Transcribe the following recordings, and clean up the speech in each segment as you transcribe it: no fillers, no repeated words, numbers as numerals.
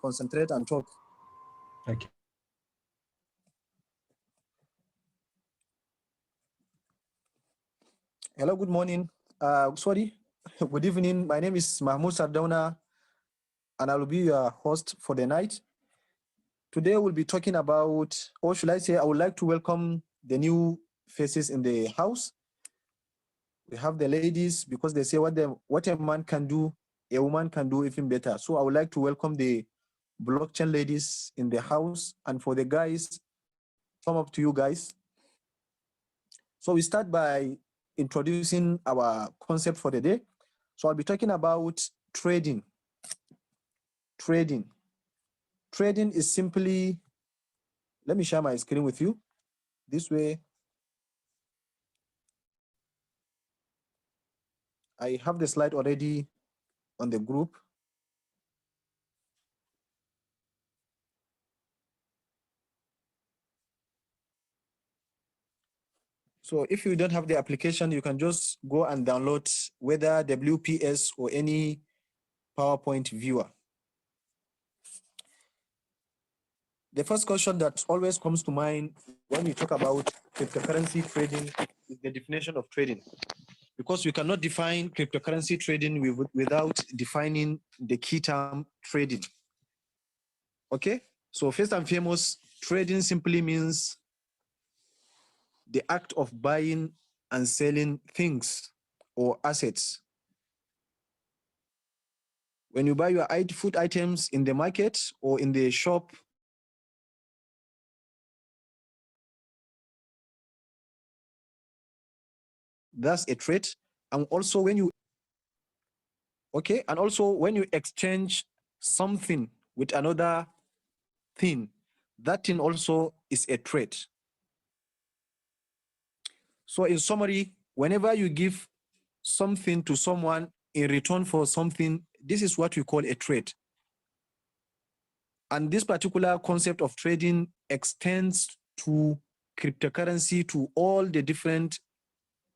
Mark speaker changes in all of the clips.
Speaker 1: concentrate and talk.
Speaker 2: Okay.
Speaker 1: Hello, good morning. Sorry, good evening. My name is Mahmoud Sardauna, and I will be your host for the night. Today we'll be talking about, or should I say, I would like to welcome the new faces in the house. We have the ladies because they say what a man can do, a woman can do even better. So I would like to welcome the blockchain ladies in the house, and for the guys, come up to you guys. So we start by introducing our concept for the day. So I'll be talking about trading. Trading is simply, let me share my screen with you. This way, I have the slide already on the group. So if you don't have the application, you can just go and download whether WPS or any PowerPoint viewer. The first question that always comes to mind when we talk about cryptocurrency trading is the definition of trading. Because we cannot define cryptocurrency trading without defining the key term trading. Okay, so first and foremost, trading simply means the act of buying and selling things or assets. When you buy your food items in the market or in the shop, that's a trade. And also when you, and also when you exchange something with another thing, that thing also is a trade. So in summary, whenever you give something to someone in return for something, this is what we call a trade. And this particular concept of trading extends to cryptocurrency, to all the different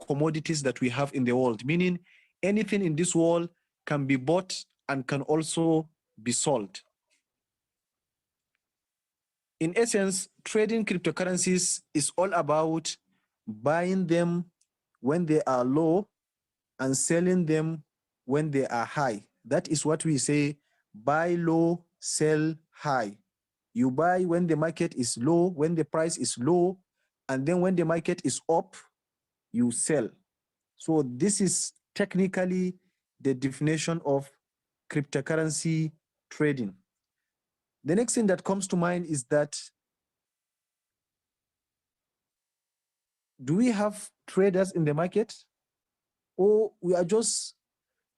Speaker 1: commodities that we have in the world, meaning anything in this world can be bought and can also be sold. In essence, trading cryptocurrencies is all about buying them when they are low and selling them when they are high. That is what we say, buy low, sell high. You buy when the market is low, when the price is low, and then when the market is up, you sell. So this is technically the definition of cryptocurrency trading. The next thing that comes to mind is that, do we have traders in the market, or we are just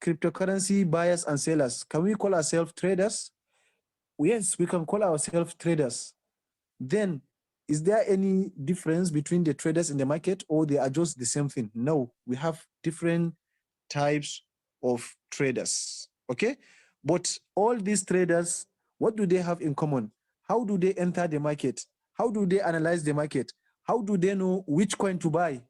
Speaker 1: cryptocurrency buyers and sellers? Can we call ourselves traders? Yes, we can call ourselves traders. Then, is there any difference between the traders in the market, or they are just the same thing? No, we have different types of traders, okay? But all these traders, what do they have in common? How do they enter the market? How do they analyze the market? How do they know which coin to buy?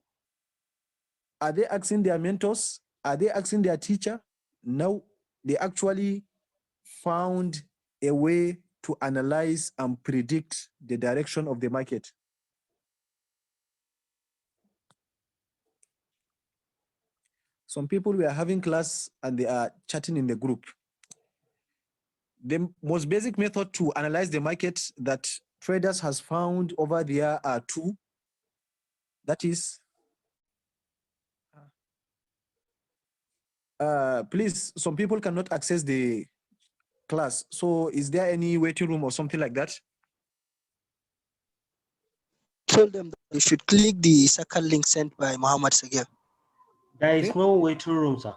Speaker 1: Are they asking their mentors? Are they asking their teacher? No, they actually found a way to analyze and predict the direction of the market. Some people were having class and they are chatting in the group. The most basic method to analyze the market that traders has found over there are two. That is, please, some people cannot access the class. So is there any waiting room or something like that?
Speaker 3: Told them that they should click the second link sent by Muhammad Sagir.
Speaker 2: There is no waiting room, sir.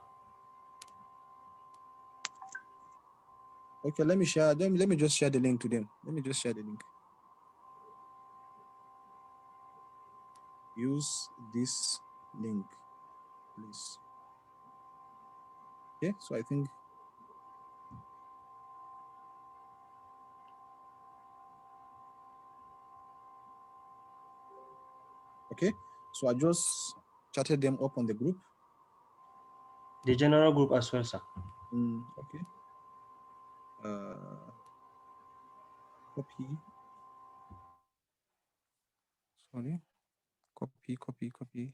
Speaker 1: Okay, let me share them. Let me just share the link to them. Let me just share the link. Use this link, please. Okay, so I think. Okay, so I just chatted them up on the group.
Speaker 2: The general group as well, sir.
Speaker 1: Okay. Copy. Sorry. Copy.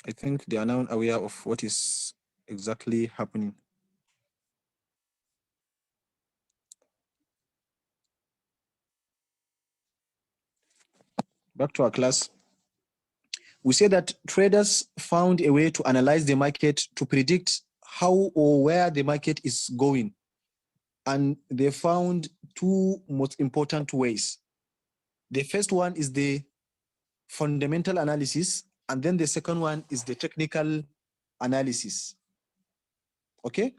Speaker 1: I think they are now aware of what is exactly happening. Back to our class. We say that traders found a way to analyze the market to predict how or where the market is going. And they found two most important ways. The first one is the fundamental analysis, and then the second one is the technical analysis. Okay?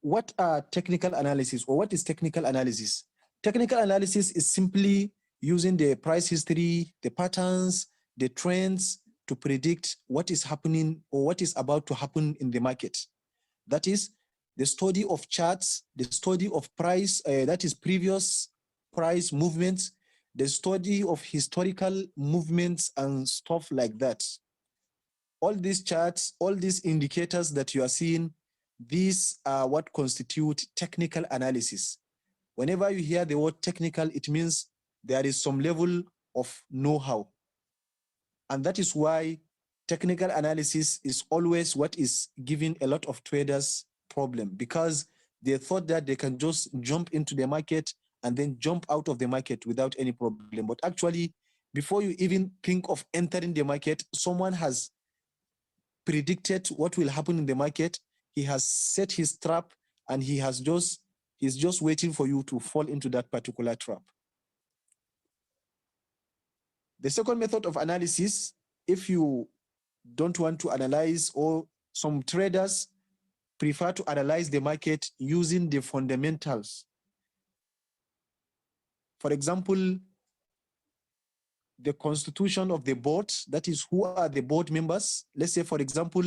Speaker 1: What are technical analysis, or what is technical analysis? Technical analysis is simply using the price history, the patterns, the trends to predict what is happening or what is about to happen in the market. That is the study of charts, the study of price, that is previous price movements, the study of historical movements and stuff like that. All these charts, all these indicators that you are seeing, these are what constitute technical analysis. Whenever you hear the word technical, it means there is some level of know-how. And that is why technical analysis is always what is giving a lot of traders problem, because they thought that they can just jump into the market and then jump out of the market without any problem. But actually, before you even think of entering the market, someone has predicted what will happen in the market. He has set his trap, and he's just waiting for you to fall into that particular trap. The second method of analysis, if you don't want to analyze, or some traders prefer to analyze the market using the fundamentals. For example, the constitution of the board, that is, who are the board members. Let's say, for example,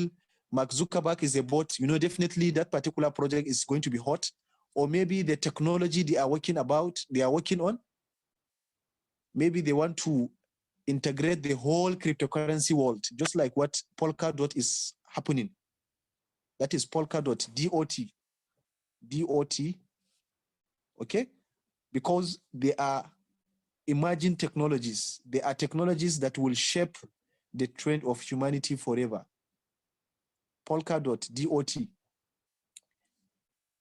Speaker 1: Mark Zuckerberg is a board, definitely that particular project is going to be hot. Or maybe the technology they are working on, maybe they want to integrate the whole cryptocurrency world, just like what Polkadot is happening. That is Polkadot, DOT, okay? Because they are emerging technologies. They are technologies that will shape the trend of humanity forever. Polkadot, DOT.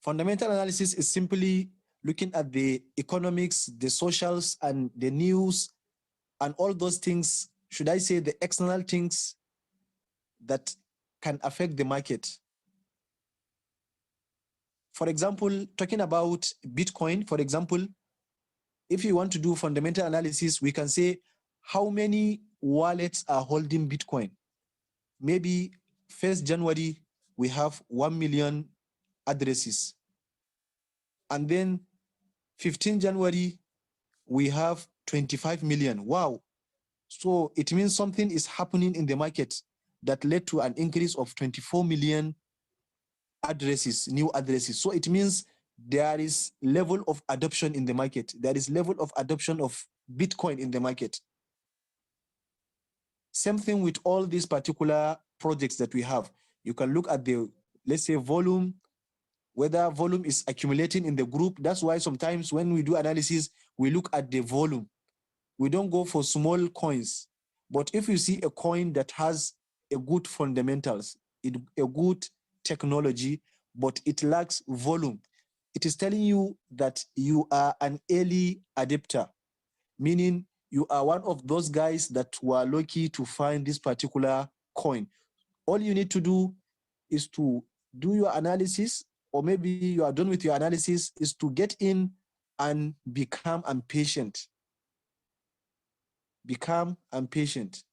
Speaker 1: Fundamental analysis is simply looking at the economics, the socials, and the news, and all those things, should I say the external things that can affect the market. For example, talking about Bitcoin, for example, if you want to do fundamental analysis, we can say how many wallets are holding Bitcoin. Maybe 1st January, we have 1 million addresses. And then 15 January, we have 25 million. Wow. So it means something is happening in the market that led to an increase of 24 million addresses, new addresses. So it means there is level of adoption in the market. There is level of adoption of Bitcoin in the market. Same thing with all these particular projects that we have. You can look at the, let's say, volume, whether volume is accumulating in the group. That's why sometimes when we do analysis, we look at the volume. We don't go for small coins. But if you see a coin that has a good fundamentals, a good technology, but it lacks volume, it is telling you that you are an early adopter, meaning you are one of those guys that were lucky to find this particular coin. All you need to do is to do your analysis, or maybe you are done with your analysis, is to get in and become impatient. Become impatient.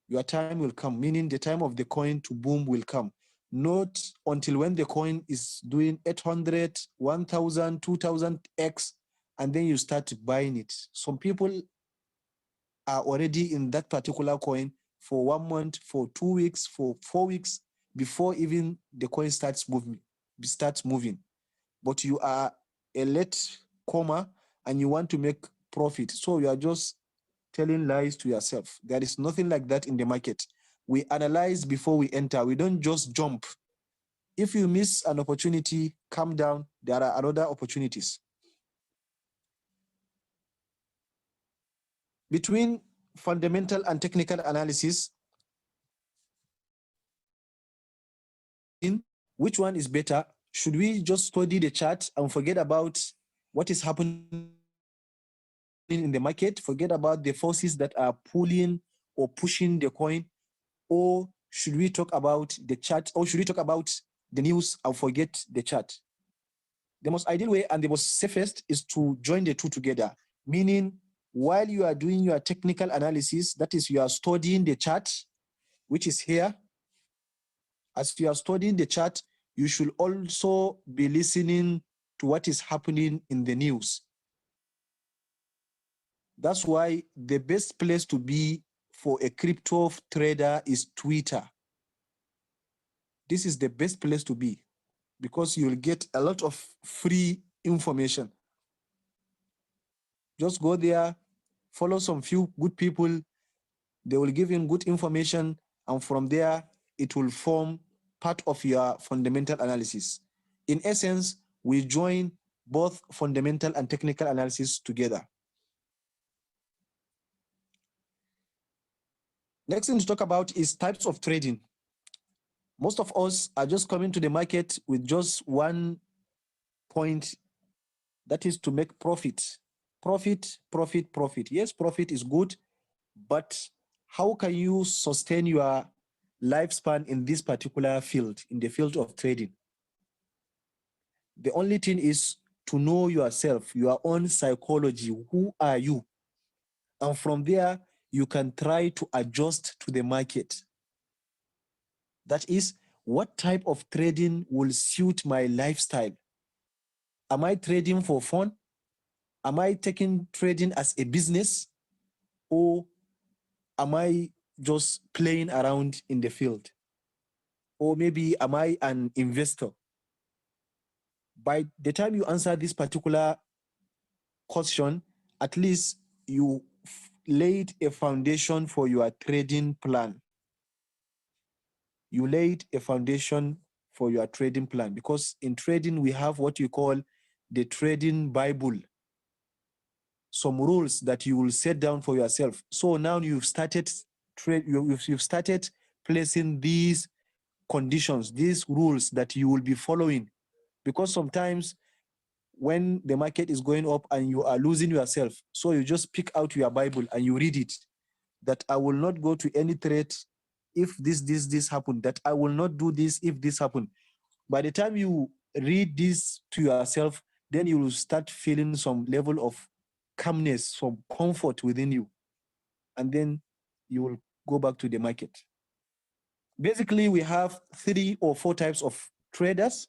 Speaker 1: Your time will come, meaning the time of the coin to boom will come. Not until when the coin is doing 800, 1,000, 2,000x, and then you start buying it. Some people are already in that particular coin for 1 month, for 2 weeks, for 4 weeks, before even the coin starts moving. But you are a late comma and you want to make profit. So you are just telling lies to yourself. There is nothing like that in the market. We analyze before we enter. We don't just jump. If you miss an opportunity, calm down. There are other opportunities. Between fundamental and technical analysis, which one is better? Should we just study the chart and forget about what is happening in the market, forget about the forces that are pulling or pushing the coin? Or should we talk about the chart, or should we talk about the news and forget the chart? The most ideal way and the most safest is to join the two together, meaning while you are doing your technical analysis, that is, you are studying the chart, which is here. As you are studying the chart, you should also be listening to what is happening in the news. That's why the best place to be for a crypto trader is Twitter. This is the best place to be because you'll get a lot of free information. Just go there, follow some few good people. They will give you good information, and from there, it will form part of your fundamental analysis. In essence, we join both fundamental and technical analysis together. Next thing to talk about is types of trading. Most of us are just coming to the market with just one point, that is to make profit. Profit, profit, profit. Yes, profit is good, but how can you sustain your lifespan in this particular field, in the field of trading? The only thing is to know yourself, your own psychology. Who are you? And from there, you can try to adjust to the market. That is, what type of trading will suit my lifestyle? Am I trading for fun? Am I taking trading as a business? Or am I just playing around in the field? Or maybe am I an investor? By the time you answer this particular question, at least you laid a foundation for your trading plan. You laid a foundation for your trading plan, because in trading we have what you call the trading Bible. Some rules that you will set down for yourself. So now you've started you've started placing these conditions, these rules that you will be following. Because sometimes when the market is going up and you are losing yourself, so you just pick out your Bible and you read it, that I will not go to any trade if this happened, that I will not do this if this happened. By the time you read this to yourself, then you will start feeling some level of calmness, some comfort within you. And then you will go back to the market. Basically, we have 3 or 4 types of traders.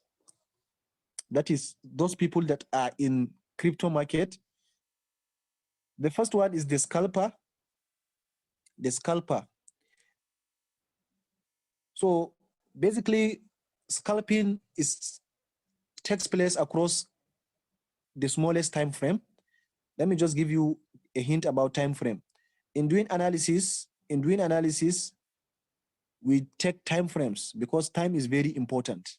Speaker 1: That is those people that are in crypto market. The first one is the scalper. The scalper. So basically, scalping takes place across the smallest time frame. Let me just give you a hint about time frame. In doing analysis, we take time frames because time is very important.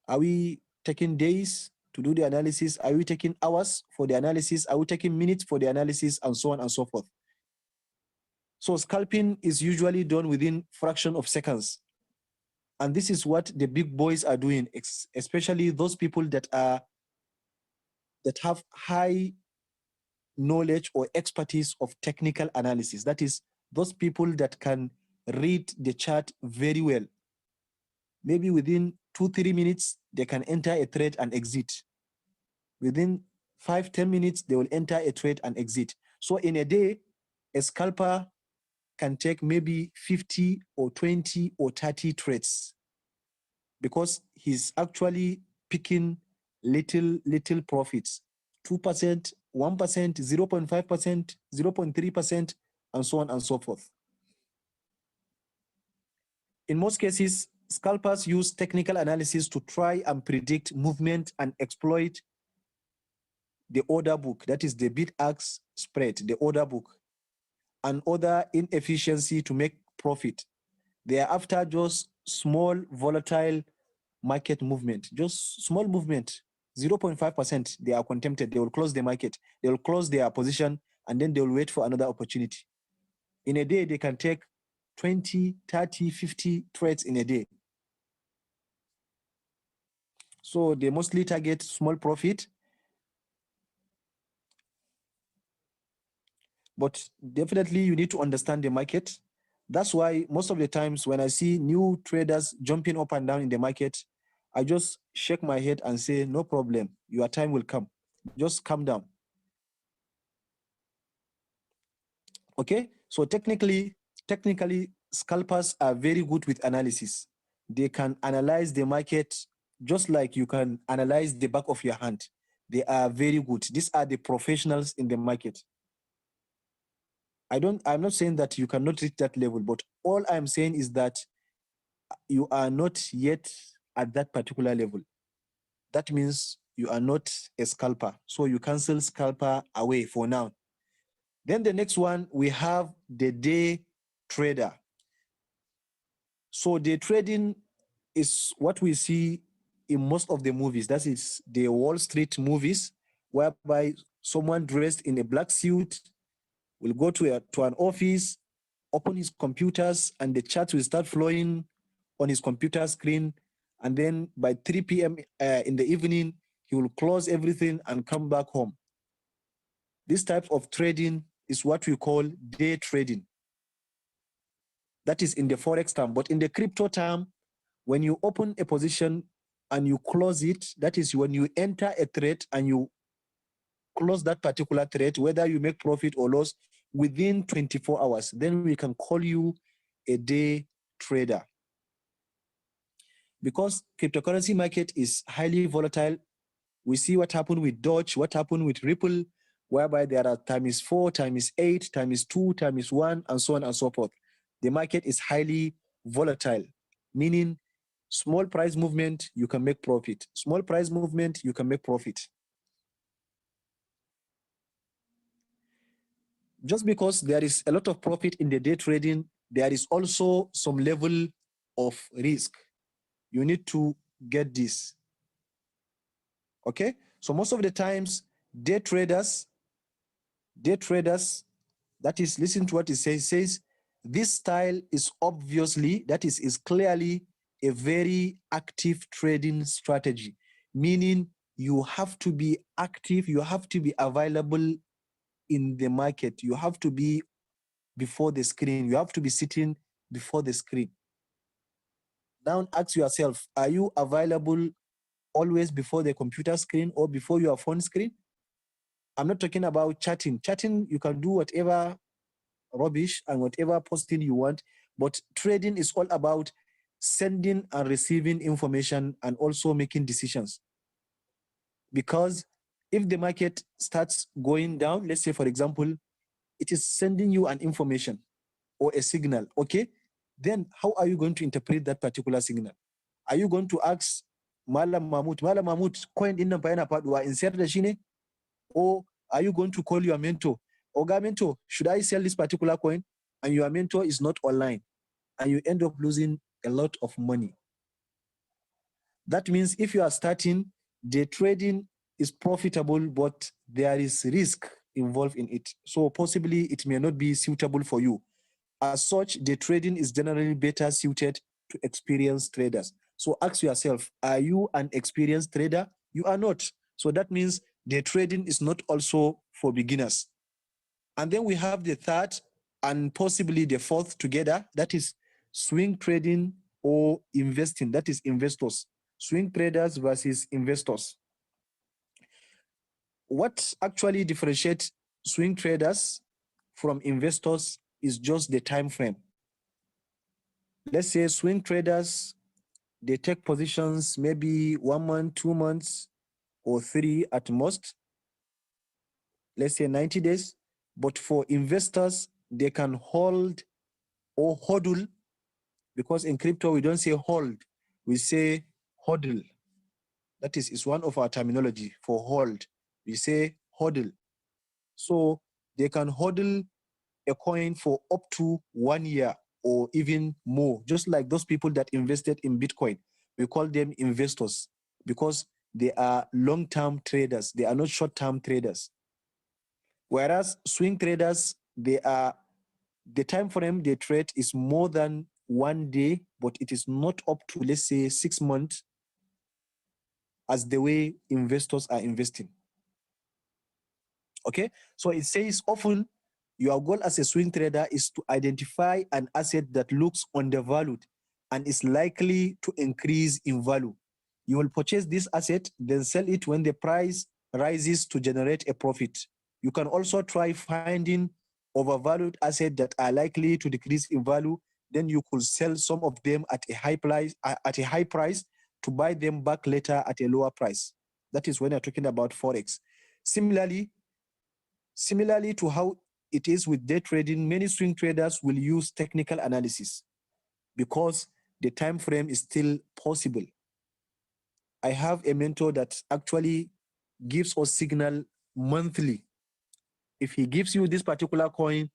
Speaker 1: Are we taking days to do the analysis? Are we taking hours for the analysis? Are we taking minutes for the analysis, and so on and so forth? So scalping is usually done within fraction of seconds. And this is what the big boys are doing, especially those people that have high knowledge or expertise of technical analysis. That is, those people that can read the chart very well. Maybe within 2-3 minutes, they can enter a trade and exit. Within 5-10 minutes, they will enter a trade and exit. So in a day, a scalper can take maybe 50 or 20 or 30 trades, because he's actually picking little profits, 2%, 1%, 0.5%, 0.3%, and so on and so forth. In most cases, scalpers use technical analysis to try and predict movement and exploit the order book, that is the bid-ask spread, the order book, and other inefficiency to make profit. They are after just small volatile market movement, just small movement, 0.5%. They are contented. They will close the market. They will close their position, and then they will wait for another opportunity. In a day, they can take 20, 30, 50 trades in a day. So they mostly target small profit. But definitely you need to understand the market. That's why most of the times when I see new traders jumping up and down in the market, I just shake my head and say, no problem, your time will come. Just calm down. Okay, so technically, scalpers are very good with analysis. They can analyze the market just like you can analyze the back of your hand. They are very good. These are the professionals in the market. I'm not saying that you cannot reach that level, but all I'm saying is that you are not yet at that particular level. That means you are not a scalper. So you cancel scalper away for now. Then the next one, we have the day trader. So day trading is what we see in most of the movies. That is the Wall Street movies, whereby someone dressed in a black suit will go to an office, open his computers, and the chat will start flowing on his computer screen. And then by 3 p.m. In the evening, he will close everything and come back home. This type of trading is what we call day trading. That is in the Forex term. But in the crypto term, when you open a position and you close it, that is when you enter a trade and you close that particular trade, whether you make profit or loss, within 24 hours, then we can call you a day trader. Because cryptocurrency market is highly volatile, we see what happened with Doge, what happened with Ripple, whereby there are times 4, times 8, times 2, times 1, and so on and so forth. The market is highly volatile, meaning small price movement, you can make profit. Small price movement, you can make profit. Just because there is a lot of profit in the day trading, there is also some level of risk. You need to get this. Okay? So most of the times, day traders, that is, listen to what it says. It says, this style is obviously, that is clearly a very active trading strategy, meaning you have to be active, you have to be available in the market. You have to be before the screen. You have to be sitting before the screen. Now ask yourself, are you available always before the computer screen or before your phone screen? I'm not talking about chatting. Chatting, you can do whatever rubbish and whatever posting you want, but trading is all about sending and receiving information and also making decisions. Because if the market starts going down, let's say, for example, it is sending you an information or a signal, okay? Then how are you going to interpret that particular signal? Are you going to ask Malam Mahmoud, coin in na paduwa in sayar da shi ne? Or are you going to call your mentor? Oga mentor, should I sell this particular coin? And your mentor is not online. And you end up losing a lot of money. That means if you are starting, the trading is profitable, but there is risk involved in it. So possibly it may not be suitable for you. As such, the trading is generally better suited to experienced traders. So ask yourself, are you an experienced trader? You are not. So that means the trading is not also for beginners. And then we have the third and possibly the fourth together, that is swing trading or investing, that is investors. Swing traders versus investors. What actually differentiates swing traders from investors is just the time frame. Let's say swing traders, they take positions maybe 1 month, 2 months, or 3 at most. Let's say 90 days. But for investors, they can hold or hodl, because in crypto we don't say hold, we say hodl. That is one of our terminology for hold. We say hodl. So they can hodl a coin for up to 1 year or even more, just like those people that invested in Bitcoin. We call them investors because they are long-term traders. They are not short-term traders. Whereas swing traders, the time frame they trade is more than 1 day, but it is not up to, let's say, 6 months as the way investors are investing. Okay, so it says often your goal as a swing trader is to identify an asset that looks undervalued and is likely to increase in value. You will purchase this asset, then sell it when the price rises to generate a profit. You can also try finding overvalued assets that are likely to decrease in value. Then you could sell some of them at a high price to buy them back later at a lower price. That is when you're talking about Forex. Similarly to how it is with day trading, many swing traders will use technical analysis because the time frame is still possible. I have a mentor that actually gives us signal monthly. If he gives you this particular coin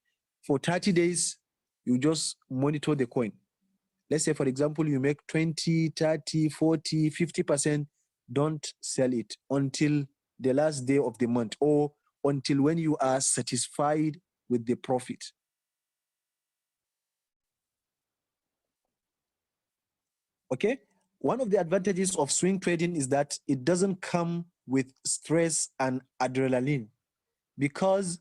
Speaker 1: for 30 days, you just monitor the coin. Let's say, for example, you make 20, 30, 40, 50%, don't sell it until the last day of the month or until when you are satisfied with the profit. Okay? One of the advantages of swing trading is that it doesn't come with stress and adrenaline. Because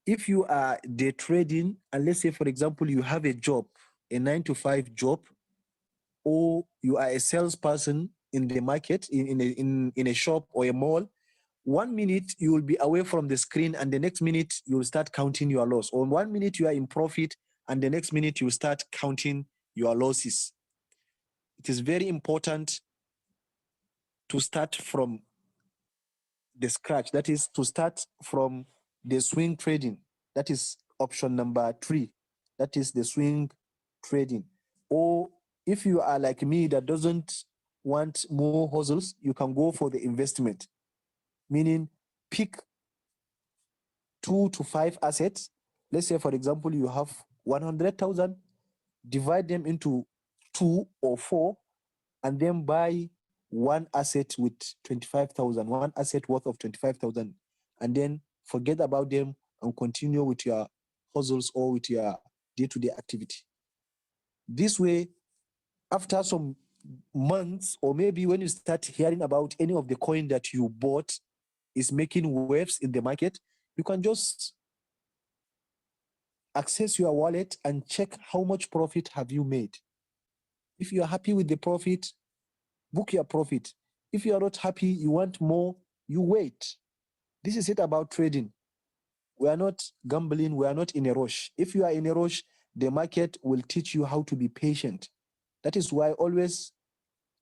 Speaker 1: if you are day trading, and let's say, for example, you have a job, a 9-to-5 job, or you are a salesperson in the market, in a shop or a mall, 1 minute you will be away from the screen and the next minute you will start counting your loss. Or 1 minute you are in profit and the next minute you start counting your losses. It is very important to start from the scratch. That is to start from the swing trading. That is option number 3. That is the swing trading. Or if you are like me that doesn't want more hustles, you can go for the investment, meaning pick 2 to 5 assets. Let's say, for example, you have 100,000, divide them into 2 or 4, and then buy one asset with 25,000, one asset worth of 25,000, and then forget about them and continue with your hustles or with your day-to-day activity. This way, after some months, or maybe when you start hearing about any of the coin that you bought is making waves in the market, you can just access your wallet and check how much profit have you made. If you are happy with the profit, book your profit. If you are not happy, you want more, you wait. This is it about trading. We are not gambling, we are not in a rush. If you are in a rush, the market will teach you how to be patient. That is why always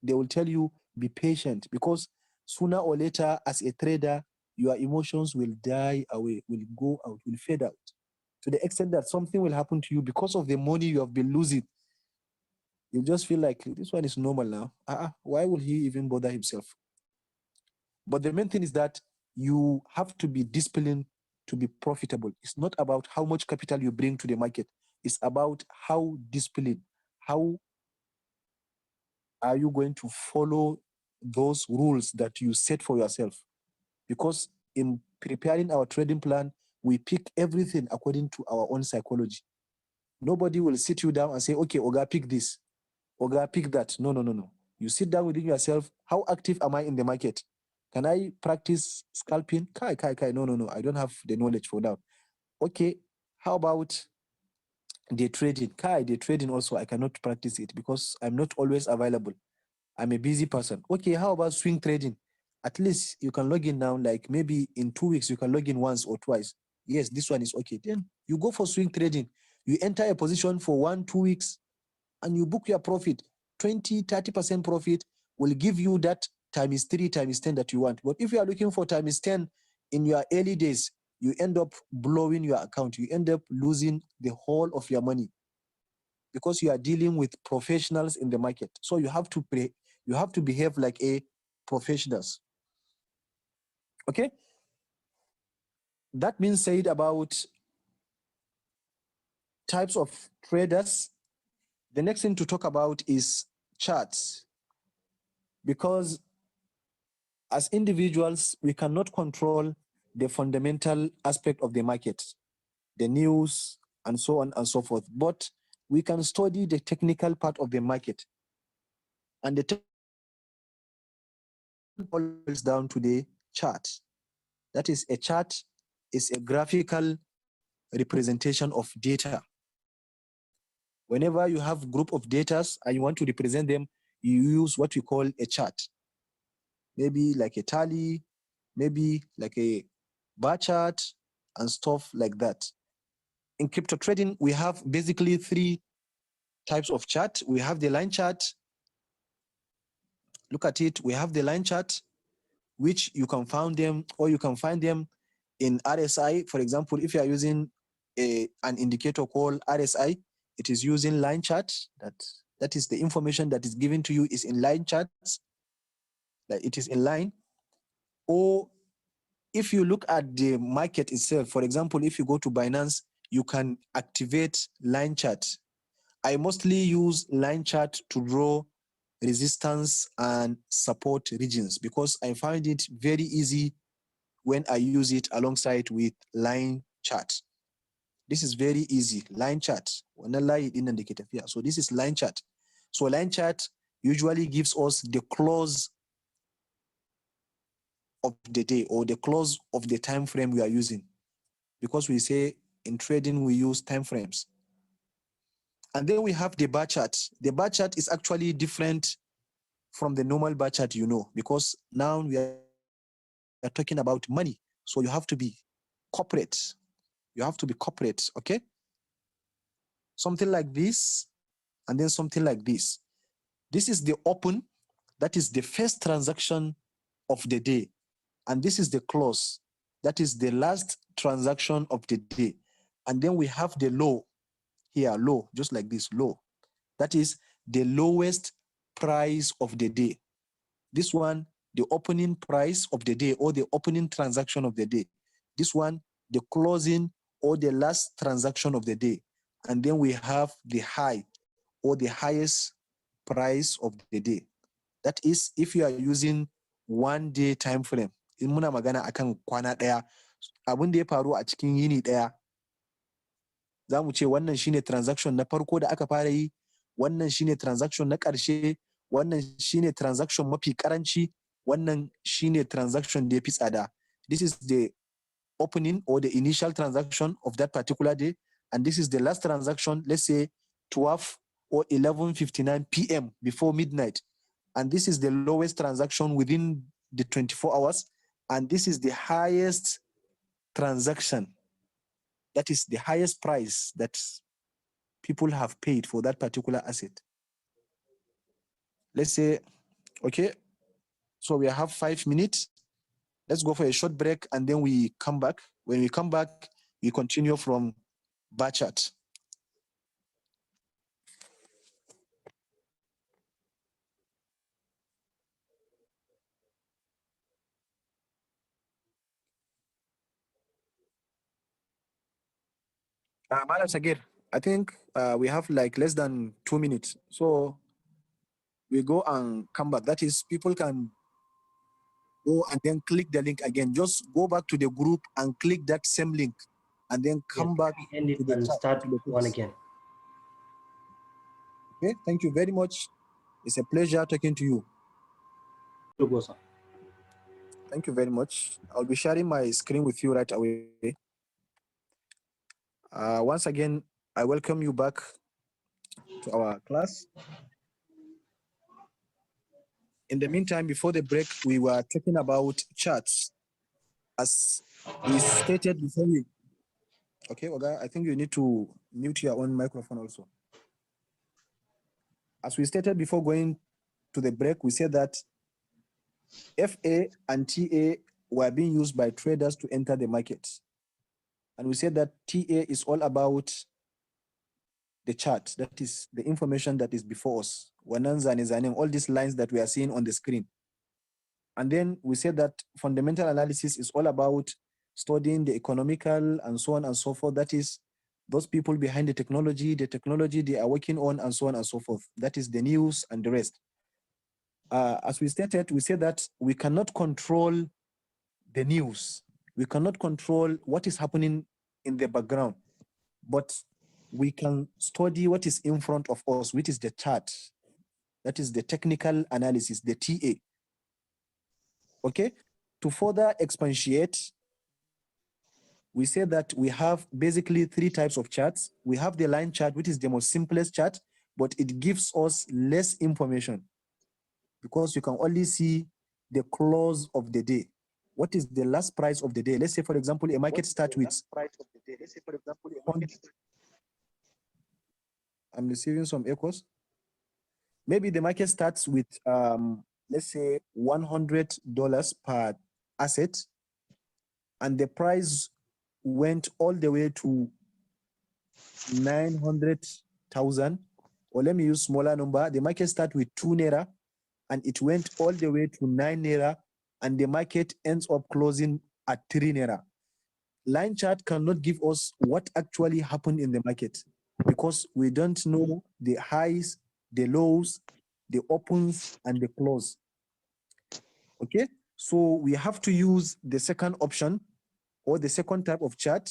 Speaker 1: they will tell you, be patient, because sooner or later, as a trader, your emotions will die away, will go out, will fade out, to the extent that something will happen to you because of the money you have been losing. You just feel like this one is normal now. Why will he even bother himself? But the main thing is that you have to be disciplined to be profitable. It's not about how much capital you bring to the market. It's about how disciplined, how are you going to follow those rules that you set for yourself? Because in preparing our trading plan, we pick everything according to our own psychology. Nobody will sit you down and say, okay, Oga, pick this. Oga, pick that. No. You sit down within yourself. How active am I in the market? Can I practice scalping? Kai. No. I don't have the knowledge for that. Okay, how about day trading? Day trading also, I cannot practice it because I'm not always available. I'm a busy person. Okay, how about swing trading? At least you can log in now, like maybe in 2 weeks, you can log in once or twice. Yes, this one is okay. Then you go for swing trading. You enter a position for 1-2 weeks and you book your profit. 20-30% profit will give you that times 3 times 10 that you want. But if you are looking for times 10 in your early days, you end up blowing your account. You end up losing the whole of your money because you are dealing with professionals in the market. So you have to behave like a professionals. Okay? that being said about types of traders, the next thing to talk about is charts. Because as individuals, we cannot control the fundamental aspect of the market, the news, and so on and so forth. But we can study the technical part of the market. And the boils down to the chart. That is, a chart is a graphical representation of data. Whenever you have group of data and you want to represent them, you use what we call a chart. Maybe like a tally, maybe like a bar chart and stuff like that. In crypto trading, we have basically three types of chart. We have the line chart. Look at it. We have the line chart, which you can find them, or you can find them in RSI. For example, if you are using an indicator called RSI, it is using line chart. That is the information that is given to you is in line charts, that it is in line. Or if you look at the market itself, for example, if you go to Binance, you can activate line chart. I mostly use line chart to draw resistance and support regions because I find it very easy when I use it alongside with line chart. This is very easy, line chart. So this is line chart. So line chart usually gives us the close of the day or the close of the time frame we are using, because we say in trading we use time frames. And then we have the bar chart. The bar chart is actually different from the normal bar chart, because now we are talking about money. So you have to be corporate. You have to be corporate, okay? Something like this, and then something like this. This is the open, that is the first transaction of the day. And this is the close, that is the last transaction of the day. And then we have the low here, low, just like this, low. That is the lowest price of the day. This one, the opening price of the day or the opening transaction of the day. This one, the closing or the last transaction of the day. And then we have the high or the highest price of the day. That is if you are using 1 day time frame. In muna magana akan kwana daya, abin da ya faru a cikin yini daya, za mu ce wannan shine transaction na farko da aka fara yi, wannan shine transaction na ƙarshe, wannan shine transaction mafi karanci, wannan shine transaction da ya fi tsada. This is the opening or the initial transaction of that particular day, and this is the last transaction, let's say 12 or 11:59 p.m. before midnight. And this is the lowest transaction within the 24 hours, and this is the highest transaction. That is the highest price that people have paid for that particular asset. Let's say, okay, so we have 5 minutes. Let's go for a short break and then we come back. When we come back, we continue from bar chart. Madam Sagir, I think we have like less than 2 minutes. So we go and come back. That is, people can go and then click the link again. Just go back to the group and click that same link and then come back
Speaker 2: End it
Speaker 1: to the
Speaker 2: and
Speaker 1: chat,
Speaker 2: start
Speaker 1: to the
Speaker 2: one
Speaker 1: class.
Speaker 2: again.
Speaker 1: Okay, thank you very much. It's a pleasure talking to you.
Speaker 2: To go, sir.
Speaker 1: Thank you very much. I'll be sharing my screen with you right away. Once again, I welcome you back to our class. In the meantime, before the break, we were talking about charts. As we stated before we... Okay, Oga, I think you need to mute your own microphone also. As we stated before going to the break, we said that FA and TA were being used by traders to enter the market. And we said that TA is all about the chart, that is the information that is before us. All these lines that we are seeing on the screen. And then we said that fundamental analysis is all about studying the economical and so on and so forth. That is those people behind the technology they are working on, and so on and so forth. That is the news and the rest. As we stated, we said that we cannot control the news. We cannot control what is happening in the background, but we can study what is in front of us, which is the chart. That is the technical analysis, the TA. Okay? To further expatiate, we say that we have basically three types of charts. We have the line chart, which is the most simplest chart, but it gives us less information because you can only see the close of the day. What is the last price of the day? Let's say, for example, a market start with. I'm receiving some echoes. Maybe the market starts with, let's say, $100 per asset, and the price went all the way to 900,000. Or let me use smaller number. The market start with 2 naira, and it went all the way to 9 naira, and the market ends up closing at 3 naira. Line chart cannot give us what actually happened in the market because we don't know the highs, the lows, the opens, and the close. Okay, so we have to use the second option or the second type of chart.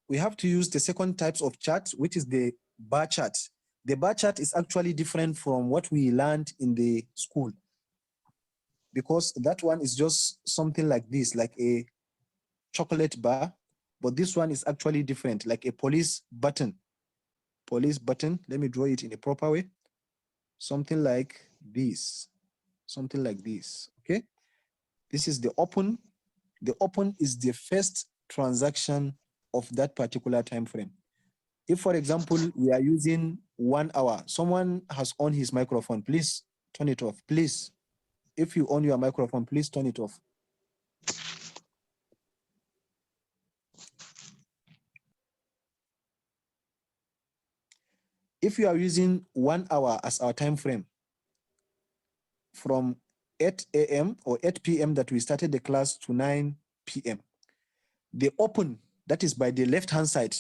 Speaker 1: We have to use the second types of chart, which is the bar chart. The bar chart is actually different from what we learned in the school, because that one is just something like this, like a chocolate bar, but this one is actually different, like a police button. Police button, let me draw it in a proper way. Something like this, something like this, okay? This is the open. The open is the first transaction of that particular time frame. If, for example, we are using 1 hour, someone has on his microphone, please turn it off, please. If you on your microphone, please turn it off. If you are using 1 hour as our time frame, from 8 a.m. or 8 p.m. that we started the class to 9 p.m., the open, that is by the left-hand side,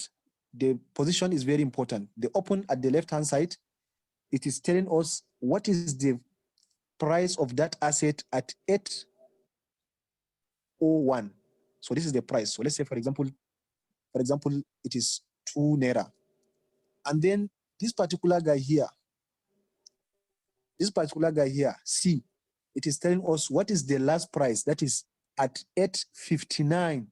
Speaker 1: the position is very important. The open at the left-hand side, it is telling us what is the price of that asset at 8:01. So this is the price. So let's say, for example, it is 2 naira. And then this particular guy here, C, it is telling us what is the last price, that is at 8:59.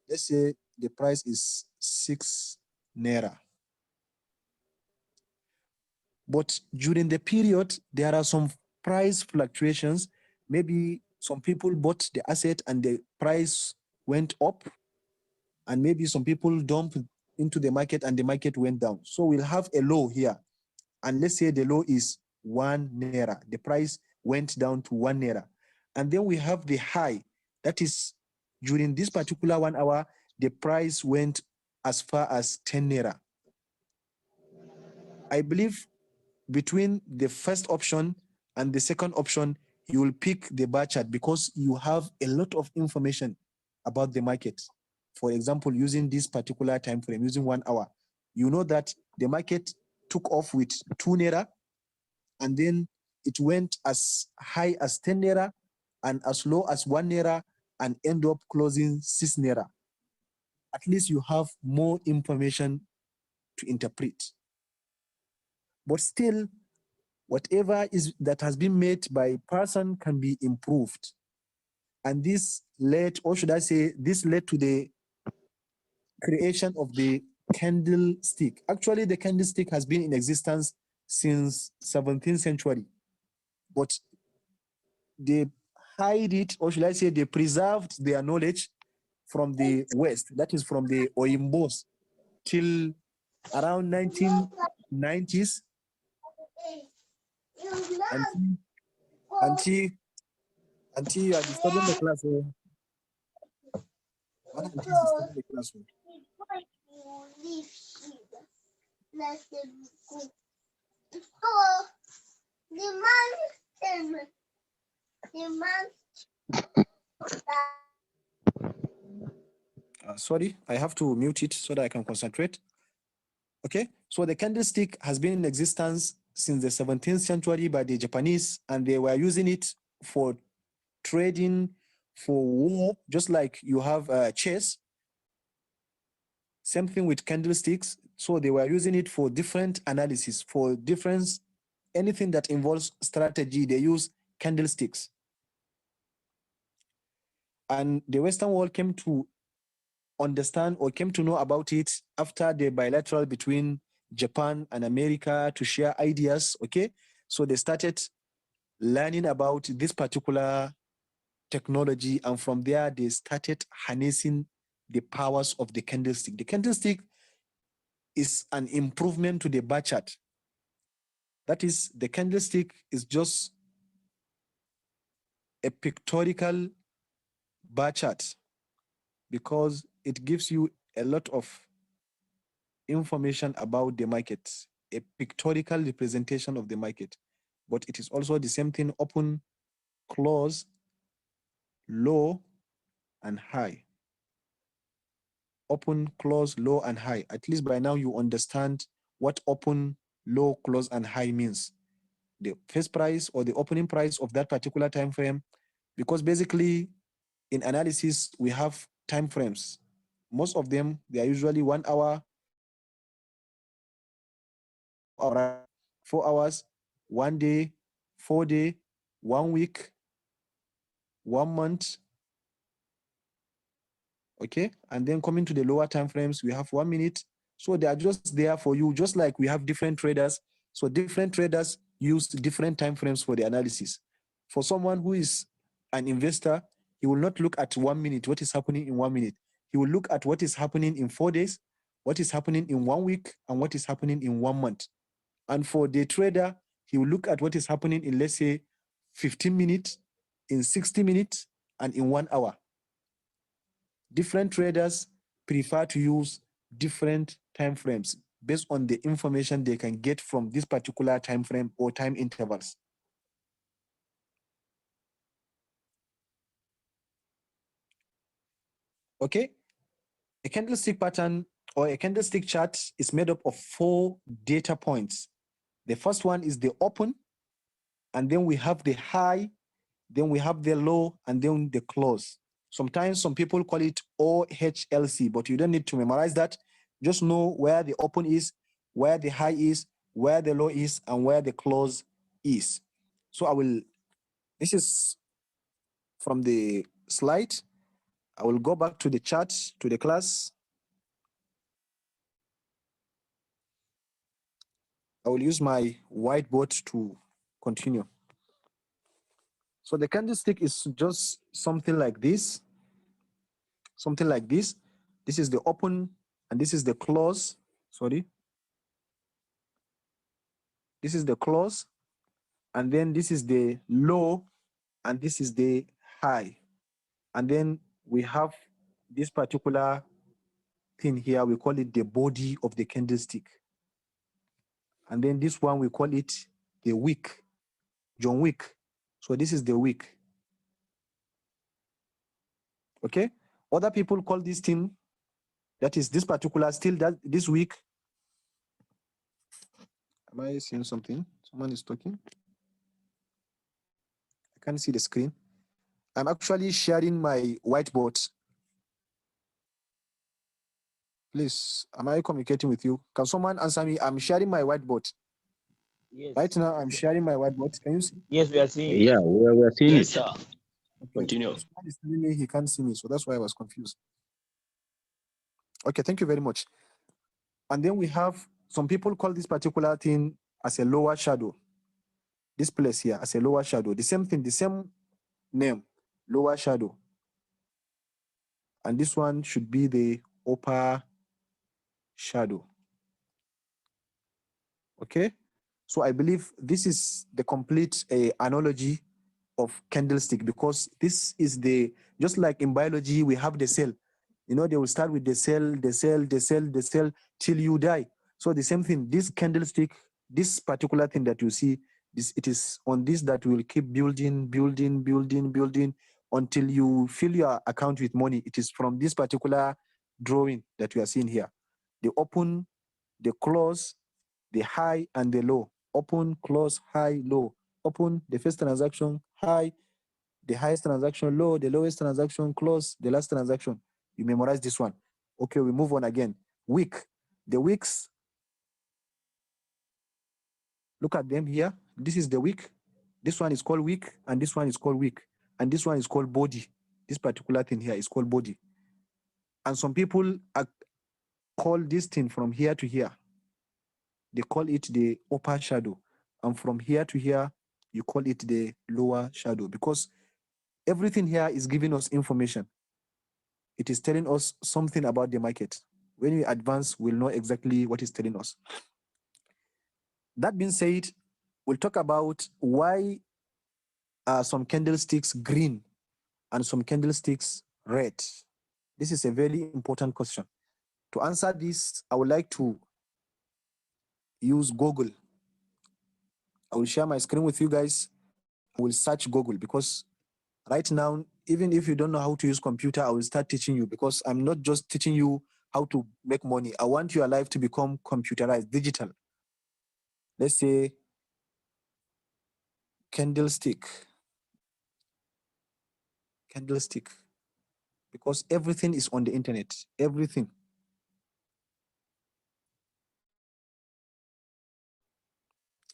Speaker 1: Let's say the price is 6 naira. But during the period, there are some price fluctuations. Maybe some people bought the asset and the price went up, and maybe some people dumped into the market and the market went down. So we'll have a low here. And let's say the low is 1 naira. The price went down to 1 naira. And then we have the high. That is, during this particular 1 hour, the price went as far as 10 naira. I believe between the first option and the second option, you will pick the bar chart because you have a lot of information about the market. For example, using this particular time frame, using 1 hour, you know that the market took off with 2 naira, and then it went as high as 10 naira and as low as 1 naira and end up closing 6 naira. At least you have more information to interpret. But still, whatever is that has been made by a person can be improved. And this led, or should I say, this led to the creation of the candlestick. Actually, the candlestick has been in existence since 17th century, but they hide it, or should I say, they preserved their knowledge from the West, that is from the Oyimbos, till around 1990s, until you are disturbing the class. One auntie is disturbing the class. Sorry, I have to mute it so that I can concentrate. Okay, so the candlestick has been in existence since the 17th century by the Japanese, and they were using it for trading, for war, just like you have chess. Same thing with candlesticks. So they were using it for different analysis, for different, anything that involves strategy, they use candlesticks. And the Western world came to understand or came to know about it after the bilateral between Japan and America to share ideas, okay? So they started learning about this particular technology, and from there they started harnessing the powers of the candlestick. The candlestick is an improvement to the bar chart. That is, the candlestick is just a pictorial bar chart because it gives you a lot of information about the market, a pictorial representation of the market. But it is also the same thing: open, close, low, and high. Open, close, low, and high. At least by now you understand what open, low, close, and high means. The first price or the opening price of that particular time frame, because basically in analysis we have time frames. Most of them, they are usually 1 hour, 4 hours, 1 day, 4 day, 1 week, 1 month. Okay, and then coming to the lower time frames, we have 1 minute. So they are just there for you, just like we have different traders. So different traders use different time frames for the analysis. For someone who is an investor, he will not look at 1 minute, what is happening in 1 minute. He will look at what is happening in 4 days, what is happening in 1 week, and what is happening in 1 month. And for the trader, he will look at what is happening in, let's say, 15 minutes, in 60 minutes, and in 1 hour. Different traders prefer to use different time frames based on the information they can get from this particular time frame or time intervals. Okay, a candlestick pattern or a candlestick chart is made up of 4 data points. The first one is the open, and then we have the high, then we have the low, and then the close. Sometimes some people call it OHLC, but you don't need to memorize that. Just know where the open is, where the high is, where the low is, and where the close is. So this is from the slide. I will go back to the chart, to the class. I will use my whiteboard to continue. So the candlestick is just something like this. Something like this. This is the open and this is the close. Sorry. This is the close, and then this is the low, and this is the high. And then we have this particular thing here, we call it the body of the candlestick. And then this one, we call it the wick, John Wick. So this is the wick. Okay? Other people call this thing, that is this particular, still that this wick. Am I seeing something? Someone is talking. I can't see the screen. I'm actually sharing my whiteboard. Please, am I communicating with you? Can someone answer me? I'm sharing my whiteboard.
Speaker 2: Yes.
Speaker 1: Right now, I'm sharing my whiteboard. Can you see?
Speaker 2: Yes, we are seeing.
Speaker 4: Yeah, we are seeing
Speaker 2: Yes,
Speaker 4: it.
Speaker 2: sir.
Speaker 1: Okay.
Speaker 2: Continue.
Speaker 1: Someone is telling me he can't see me, so that's why I was confused. Okay, thank you very much. And then we have, some people call this particular thing as a lower shadow. This place here as a lower shadow. The same thing, the same name, lower shadow. And this one should be the upper shadow. Okay? So I believe this is the complete analogy of candlestick, because this is just like in biology, we have the cell. You know, they will start with the cell till you die. So the same thing, this candlestick this particular thing that you see, it is on this that will keep building until you fill your account with money. It is from this particular drawing that you are seeing here. The open, the close, the high and the low. Open, close, high, low. Open, the first transaction, high, the highest transaction, low, the lowest transaction, close, the last transaction. You memorize this one. Okay, we move on again. Week. The weeks, look at them here. This is the week. This one is called week, and this one is called week. And this one is called body. This particular thing here is called body. And some people call this thing from here to here. They call it the upper shadow. And from here to here, you call it the lower shadow, because everything here is giving us information. It is telling us something about the market. When we advance, we'll know exactly what it's telling us. That being said, we'll talk about why are some candlesticks green and some candlesticks red. This is a very important question. To answer this, I would like to use Google. I will share my screen with you guys. I will search Google, because right now, even if you don't know how to use computer, I will start teaching you, because I'm not just teaching you how to make money. I want your life to become computerized, digital. Let's say candlestick, because everything is on the internet, everything.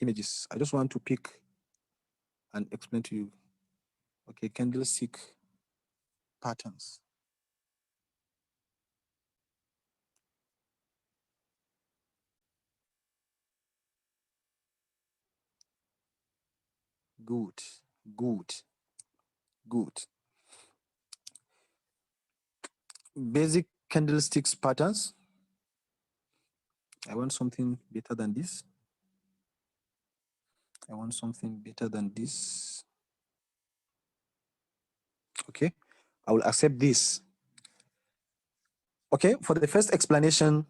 Speaker 1: Images. I just want to pick and explain to you. Okay, candlestick patterns. Good. Basic candlesticks patterns. I want something better than this. Okay, I will accept this. Okay, for the first explanation,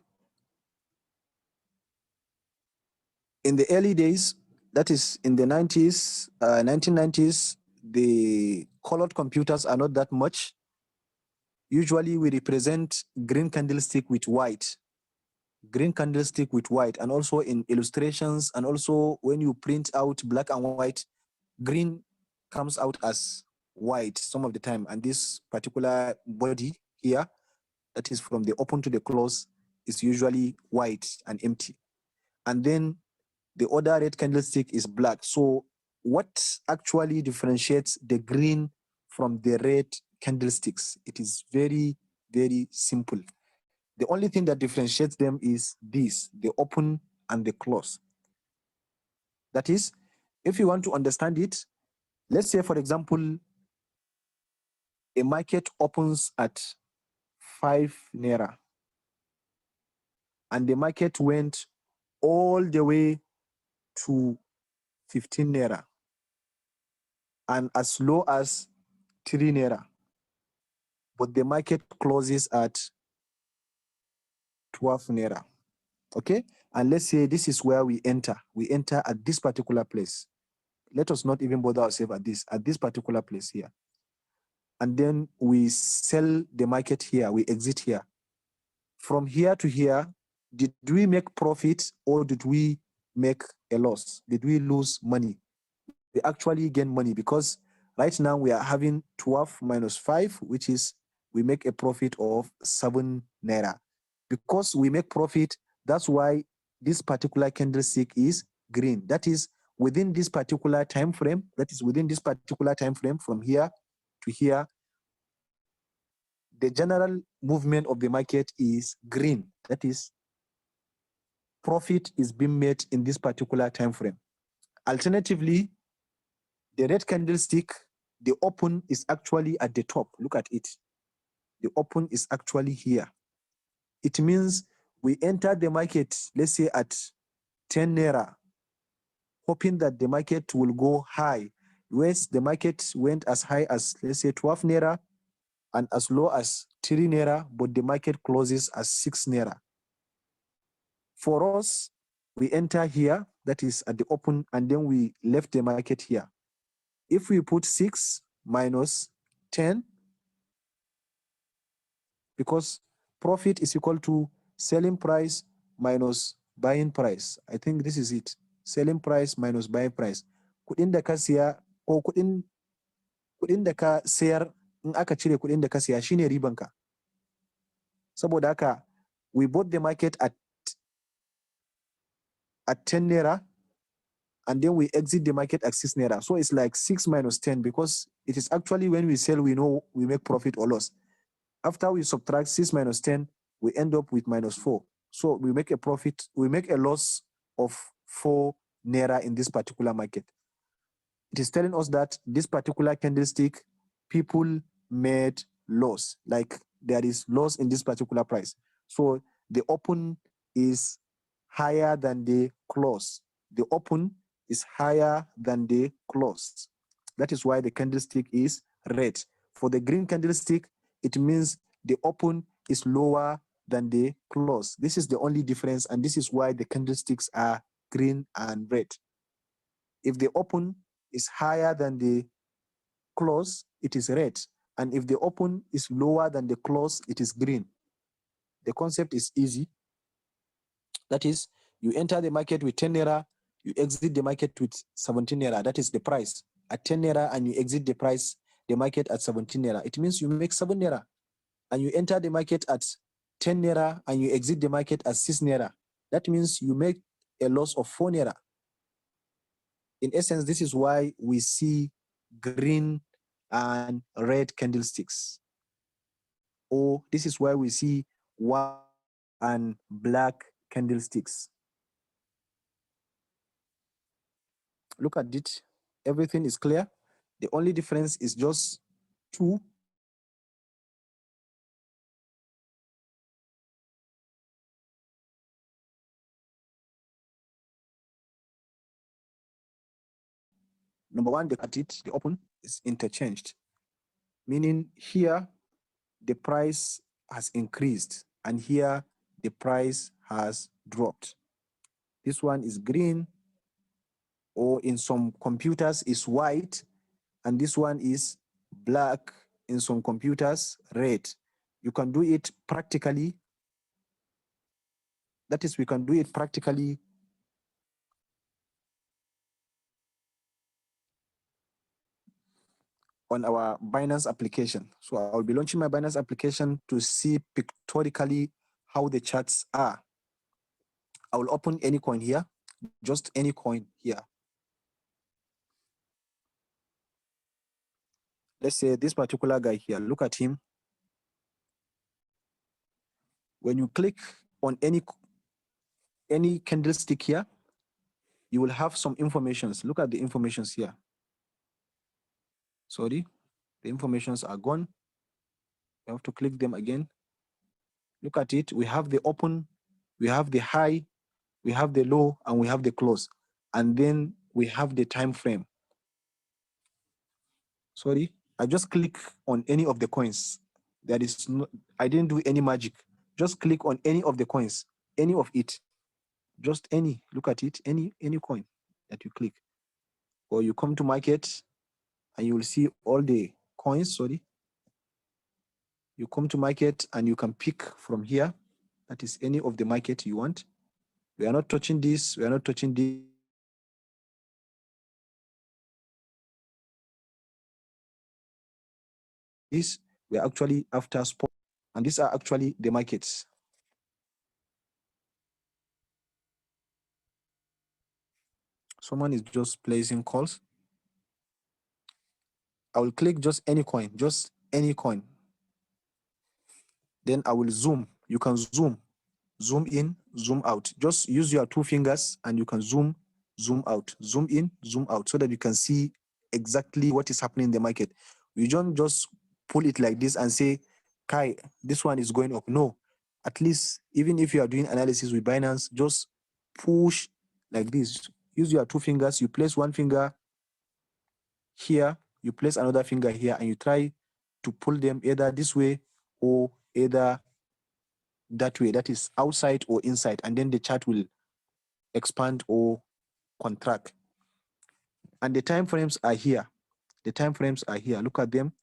Speaker 1: in the early days, that is in the 1990s, the colored computers are not that much. Usually we represent green candlestick with white, and also in illustrations, and also when you print out black and white, green comes out as white some of the time. And this particular body here, that is from the open to the close, is usually white and empty. And then the other red candlestick is black. So what actually differentiates the green from the red candlesticks? It is very, very simple. The only thing that differentiates them is this, the open and the close. That is, if you want to understand it, let's say, for example, a market opens at 5 naira, and the market went all the way to 15 naira, and as low as 3 naira, but the market closes at 12 naira. Okay, and let's say this is where we enter at this particular place. Let us not even bother ourselves at this particular place here, and then we sell the market here, we exit here. From here to here, did we make profit or did we make a loss? Did we lose money? We actually gain money, because right now we are having 12 minus 5, which is we make a profit of 7 naira. Because we make profit, that's why this particular candlestick is green. That is within this particular time frame. From here to here, the general movement of the market is green. That is, profit is being made in this particular time frame. Alternatively, the red candlestick, the open is actually at the top. Look at it. The open is actually here. It means we entered the market, let's say at 10 naira, hoping that the market will go high. Whereas the market went as high as, let's say, 12 naira and as low as 3 naira, but the market closes as 6 naira. For us, we enter here, that is at the open, and then we left the market here. If we put 6 minus 10, because profit is equal to selling price minus buying price. I think this is it. Selling price minus buying price. Kudin da ka siya ko kudin da ka sayar in aka cire kudin da ka siya shine ribanka. Saboda haka we bought the market at 10 naira, and then we exit the market at 6 naira. So it's like 6 minus 10, because it is actually when we sell, we know we make profit or loss. After we subtract 6 minus 10, we end up with minus 4. So we make a profit, we make a loss of 4 naira in this particular market. It is telling us that this particular candlestick, people made loss, like there is loss in this particular price. So the open is higher than the close. The open is higher than the close. That is why the candlestick is red. For the green candlestick, it means the open is lower than the close. This is the only difference, and this is why the candlesticks are green and red. If the open is higher than the close, it is red. And if the open is lower than the close, it is green. The concept is easy. That is, you enter the market with 10 naira, you exit the market with 17 naira. That is the price. At 10 naira, and you exit the market at 17 naira. It means you make 7 naira. And you enter the market at 10 naira, and you exit the market at 6 naira. That means you make a loss of 4 naira. In essence, this is why we see green and red candlesticks. Or this is why we see white and black candlesticks. Look at it. Everything is clear. The only difference is just 2. Number one, the open is interchanged, meaning here the price has increased and here the price has dropped. This one is green, or in some computers is white, and this one is black, in some computers red. You can do it practically. That is, we can do it practically on our Binance application. So I'll be launching my Binance application to see pictorially how the charts are. I will open any coin here, just any coin here. Let's say this particular guy here, look at him. When you click on any candlestick here, you will have some informations. Look at the informations here. Sorry, the informations are gone. You have to click them again. Look at it. We have the open, we have the high, we have the low, and we have the close. And then we have the time frame. Sorry, I just click on any of the coins. There is no, I didn't do any magic. Just click on any of the coins, any of it. Just any, look at it, any coin that you click. Or you come to market and you will see all the coins, sorry. You come to market and you can pick from here. That is any of the market you want. We are not touching this, we are not touching this. We are actually after spot, and these are actually the markets. Someone is just placing calls. I will click just any coin, just any coin. Then I will zoom. You can zoom in, zoom out. Just use your 2 fingers and you can zoom out, zoom in, zoom out, so that you can see exactly what is happening in the market. You don't just pull it like this and say, Kai, this one is going up. No, at least even if you are doing analysis with Binance, just push like this. Use your 2 fingers. You place one finger here, you place another finger here, and you try to pull them either this way or either that way. That is outside or inside, and then the chart will expand or contract. And the time frames are here. The time frames are here. Look at them.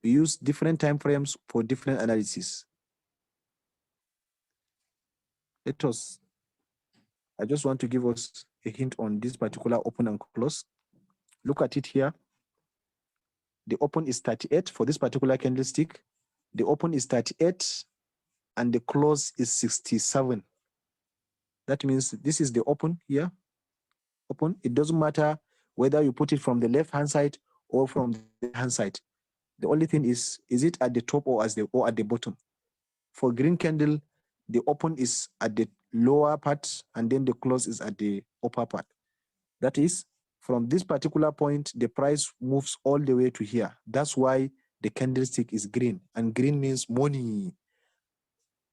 Speaker 1: We use different time frames for different analysis. I just want to give us a hint on this particular open and close. Look at it here. The open is 38 for this particular candlestick. The open is 38 and the close is 67. That means this is the open here. Open. It doesn't matter whether you put it from the left-hand side or from the right-hand side. The only thing is it at the top or at the bottom? For green candle, the open is at the lower part and then the close is at the upper part. That is, from this particular point, the price moves all the way to here. That's why the candlestick is green, and green means money.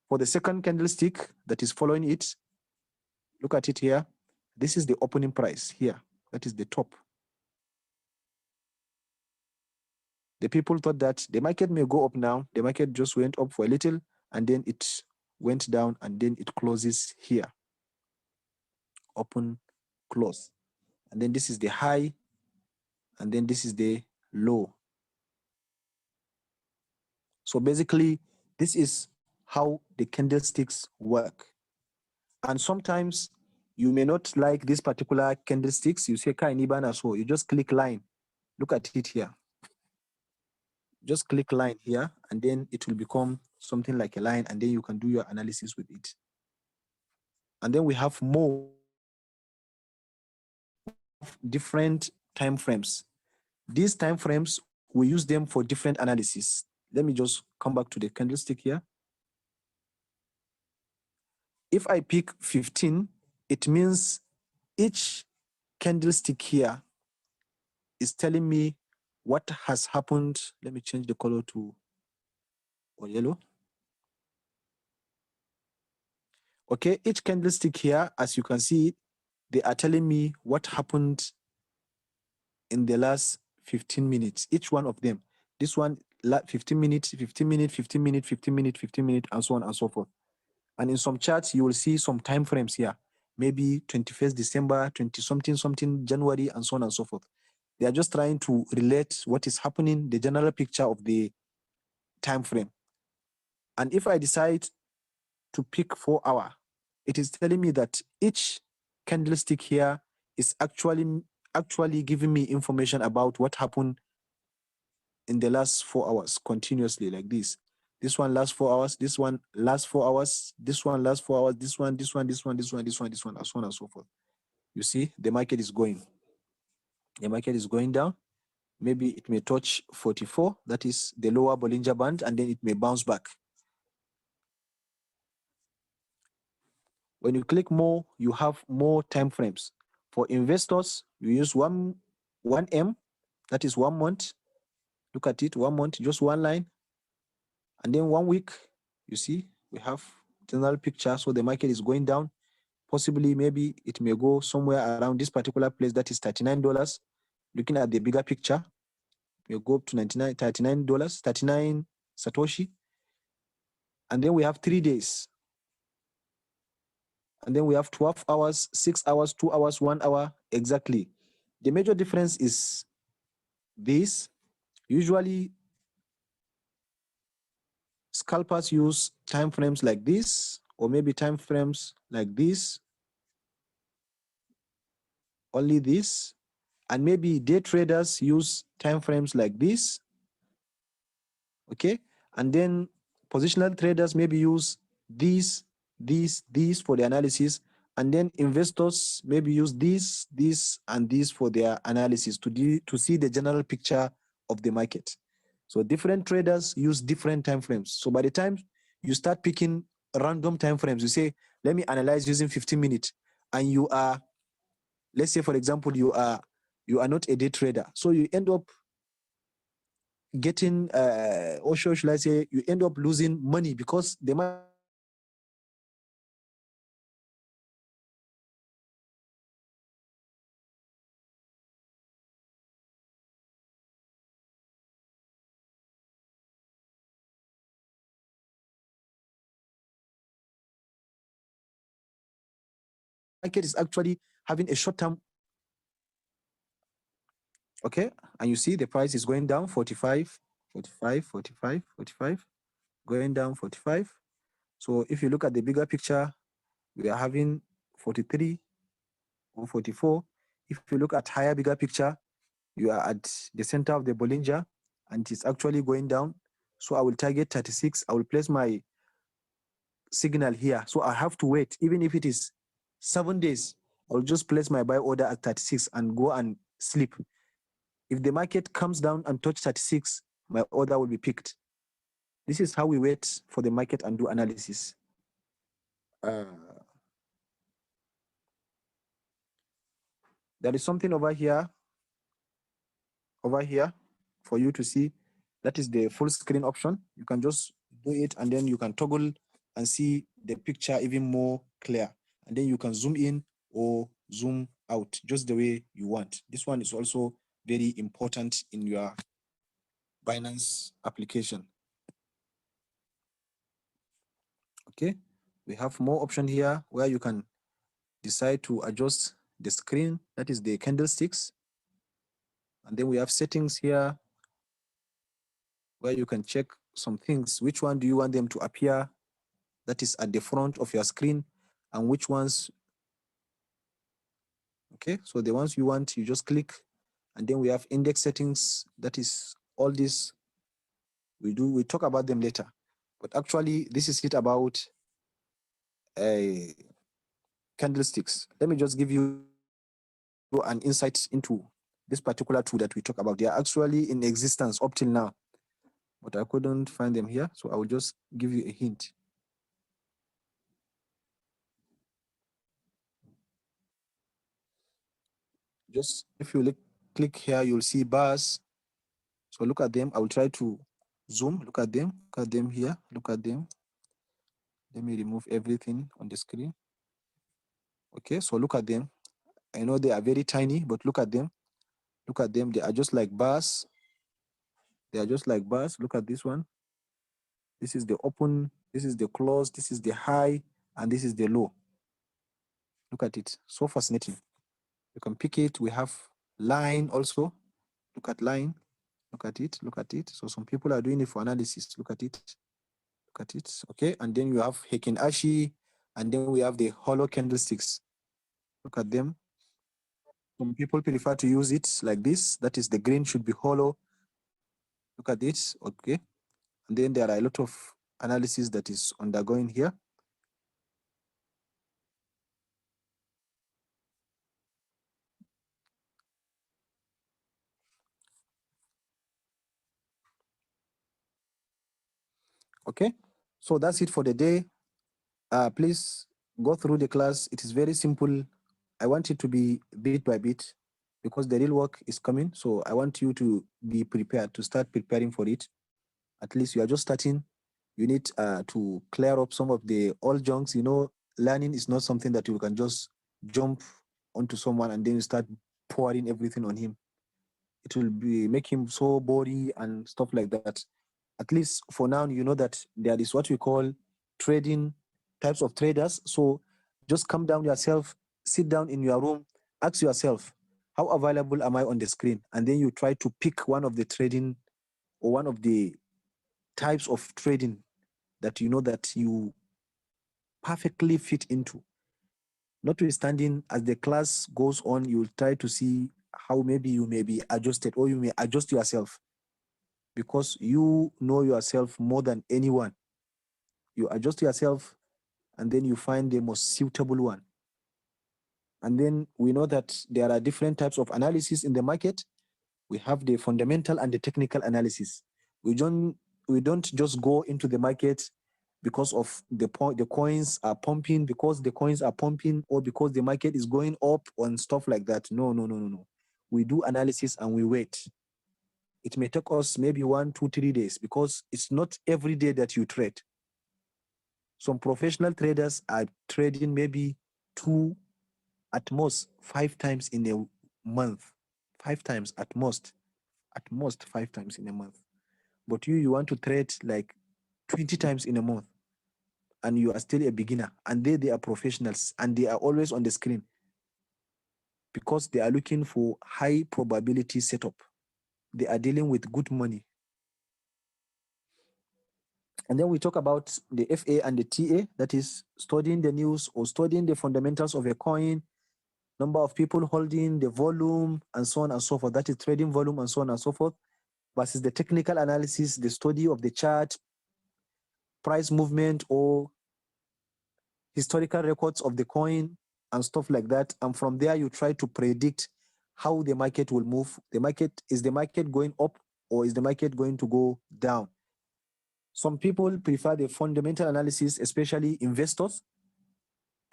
Speaker 1: For the second candlestick that is following it, look at it here. This is the opening price here. That is the top. The people thought that the market may go up now. The market just went up for a little, and then it went down, and then it closes here. Open, close. And then this is the high, and then this is the low. So basically, this is how the candlesticks work. And sometimes you may not like this particular candlesticks. You say, Kai Nibana, so you just click line. Look at it here. Just click line here, and then it will become something like a line, and then you can do your analysis with it. And then we have more different time frames. These time frames, we use them for different analysis. Let me just come back to the candlestick here. If I pick 15, it means each candlestick here is telling me what has happened. Let me change the color to yellow. Okay, each candlestick here, as you can see, they are telling me what happened in the last 15 minutes, each one of them. This one, 15 minutes, 15 minutes, 15 minutes, 15 minutes, 15 minutes, and so on and so forth. And in some charts, you will see some time frames here, maybe 21st December, 20 something, something, January, and so on and so forth. They are just trying to relate what is happening, the general picture of the time frame. And if I decide to pick 4 hour, it is telling me that each candlestick here is actually giving me information about what happened in the last 4 hours continuously, like this. This one lasts 4 hours, this one lasts 4 hours, this one lasts 4 hours, this one, this one, this one, this one, this one, this one, and so on and so forth. You see, the market is going. The market is going down. Maybe it may touch 44, that is the lower Bollinger Band, and then it may bounce back. When you click more, you have more time frames. For investors, you use 1M, that is 1 month. Look at it, 1 month, just one line. And then 1 week, you see, we have general picture. So the market is going down. Possibly, maybe it may go somewhere around this particular place, that is $39. Looking at the bigger picture, it may go up to $39, 39 Satoshi. And then we have 3 days. And then we have 12 hours, 6 hours, 2 hours, 1 hour, exactly. The major difference is this. Usually, scalpers use time frames like this, or maybe time frames like this, only this. And maybe day traders use time frames like this, okay? And then positional traders maybe use these for the analysis. And then investors maybe use this, and this for their analysis to see the general picture of the market. So different traders use different time frames. So by the time you start picking random time frames, you say, let me analyze using 15 minutes. And you are, let's say, for example, you are not a day trader. So you end up getting, or should I say, you end up losing money because the market market is actually having a short-term, okay, and you see the price is going down 45, 45, 45, 45, going down 45. So if you look at the bigger picture, we are having 43 or 44. If you look at higher, bigger picture, you are at the center of the Bollinger and it's actually going down. So I will target 36. I will place my signal here. So I have to wait, even if it is 7 days, I'll just place my buy order at 36 and go and sleep. If the market comes down and touch 36, my order will be picked. This is how we wait for the market and do analysis. There is something over here for you to see. That is the full screen option. You can just do it and then you can toggle and see the picture even more clear. And then you can zoom in or zoom out just the way you want. This one is also very important in your Binance application. Okay, we have more option here where you can decide to adjust the screen. That is the candlesticks. And then we have settings here where you can check some things. Which one do you want them to appear? That is at the front of your screen, and which ones. Okay, so the ones you want, you just click, and then we have index settings. That is all this we talk about them later, but actually this is it about candlesticks. Let me just give you an insight into this particular tool that we talk about. They are actually in existence up till now, but I couldn't find them here, so I will just give you a hint. Just if you click here, you'll see bars. So look at them. I will try to zoom. Look at them here. Look at them. Let me remove everything on the screen. Okay, so look at them. I know they are very tiny, but look at them. Look at them. They are just like bars. They are just like bars. Look at this one. This is the open. This is the close. This is the high. And this is the low. Look at it. So fascinating. You can pick it. We have line also. Look at line. Look at it. Look at it. So some people are doing it for analysis. Look at it. Look at it. Okay. And then you have Heikin Ashi. And then we have the hollow candlesticks. Look at them. Some people prefer to use it like this. That is, the green should be hollow. Look at it. Okay. And then there are a lot of analysis that is undergoing here. Okay. So that's it for the day. Please go through the class. It is very simple. I want it to be bit by bit because the real work is coming. So I want you to be prepared, to start preparing for it. At least you are just starting. You need to clear up some of the old junks. You know, learning is not something that you can just jump onto someone and then you start pouring everything on him. It will make him so boring and stuff like that. At least for now, you know that there is what we call trading types of traders. So just calm down yourself, sit down in your room, ask yourself, how available am I on the screen? And then you try to pick one of the trading or one of the types of trading that you know that you perfectly fit into. Notwithstanding, as the class goes on, you'll try to see how maybe you may be adjusted or you may adjust yourself because you know yourself more than anyone. You adjust yourself and then you find the most suitable one. And then we know that there are different types of analysis in the market. We have the fundamental and the technical analysis. We don't just go into the market because of the coins are pumping, because the coins are pumping, or because the market is going up and stuff like that. No. We do analysis and we wait. It may take us maybe 1, 2, 3 days because it's not every day that you trade. Some professional traders are trading maybe 2, at most 5 times in a month. 5 times at most 5 times in a month. But you want to trade like 20 times in a month. and you are still a beginner, and they are professionals, and they are always on the screen because they are looking for high probability setup. They are dealing with good money. And then we talk about the FA and the TA, that is studying the news or studying the fundamentals of a coin, number of people holding, the volume, and so on and so forth. That is trading volume and so on and so forth, versus the technical analysis, the study of the chart, price movement, or historical records of the coin and stuff like that. And from there, you try to predict how the market will move. Is the market going up, or is the market going to go down? Some people prefer the fundamental analysis, especially investors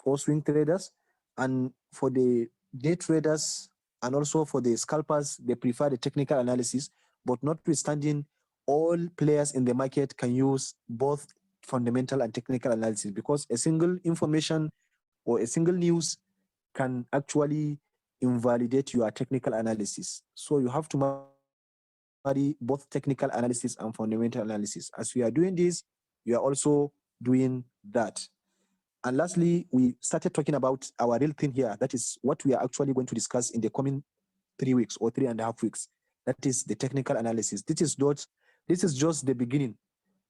Speaker 1: or swing traders. And for the day traders and also for the scalpers, they prefer the technical analysis. But notwithstanding, all players in the market can use both fundamental and technical analysis, because a single information or a single news can actually invalidate your technical analysis. So you have to marry both technical analysis and fundamental analysis. As we are doing this, we are also doing that. And lastly, we started talking about our real thing here. That is what we are actually going to discuss in the coming 3 weeks or 3.5 weeks. That is the technical analysis. This is just the beginning.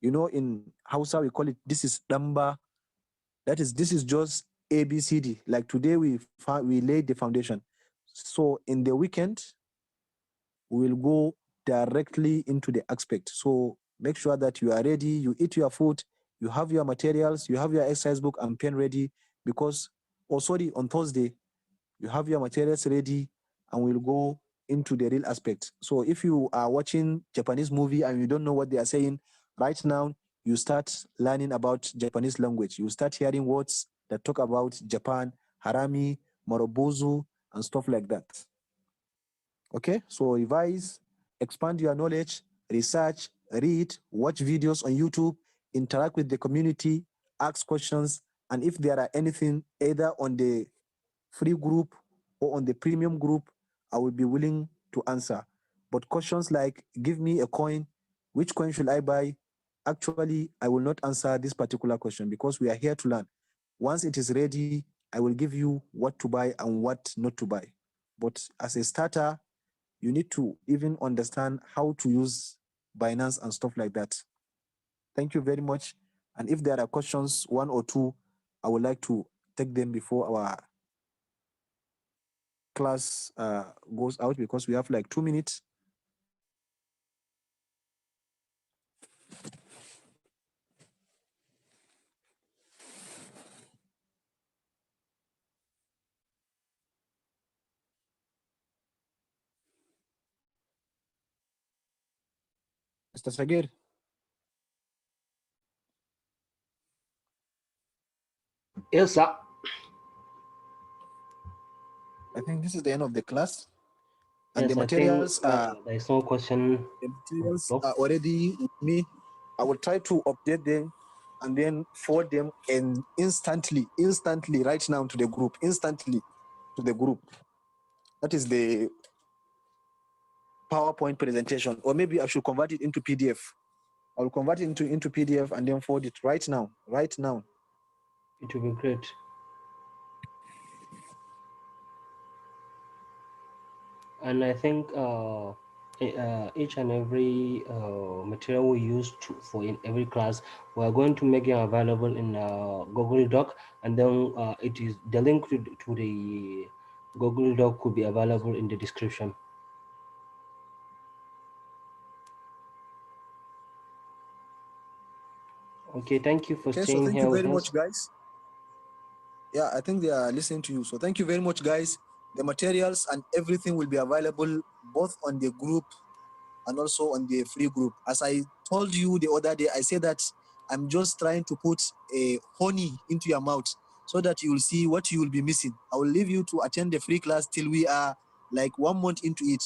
Speaker 1: You know, in Hausa, we call it, this is Damba. This is just ABCD. Like today, we laid the foundation. So in the weekend, we will go directly into the aspect. So make sure that you are ready, you eat your food, you have your materials, you have your exercise book and pen ready, because, on Thursday, you have your materials ready, and we'll go into the real aspect. So if you are watching Japanese movie and you don't know what they are saying, right now, you start learning about Japanese language. You start hearing words that talk about Japan, harami, marobozu, and stuff like that. Okay, so revise, expand your knowledge, research, read, watch videos on YouTube, interact with the community, ask questions, and if there are anything either on the free group or on the premium group, I will be willing to answer. But questions like, give me a coin, which coin should I buy? Actually, I will not answer this particular question, because we are here to learn. Once it is ready, I will give you what to buy and what not to buy. But as a starter, you need to even understand how to use Binance and stuff like that. Thank you very much. And if there are questions, one or two, I would like to take them before our class goes out, because we have like 2 minutes. Mr. Sagir.
Speaker 2: Yes, sir.
Speaker 1: I think this is the end of the class. And
Speaker 2: yes,
Speaker 1: the materials
Speaker 2: there is no question.
Speaker 1: The materials are already with me. I will try to update them and then forward them instantly right now to the group, That is the PowerPoint presentation, or maybe I should convert it into PDF. I will convert it into PDF and then forward it right now.
Speaker 2: It will be great. And I think each and every material we use for in every class, we are going to make it available in Google Doc, and then the link to the Google Doc could be available in the description. Okay, thank you for staying
Speaker 1: thank
Speaker 2: here
Speaker 1: you
Speaker 2: with
Speaker 1: very
Speaker 2: us.
Speaker 1: much, guys. Yeah, I think they are listening to you. So thank you very much, guys. The materials and everything will be available both on the group and also on the free group. As I told you the other day, I said that I'm just trying to put a honey into your mouth so that you will see what you will be missing. I will leave you to attend the free class till we are like 1 month into it.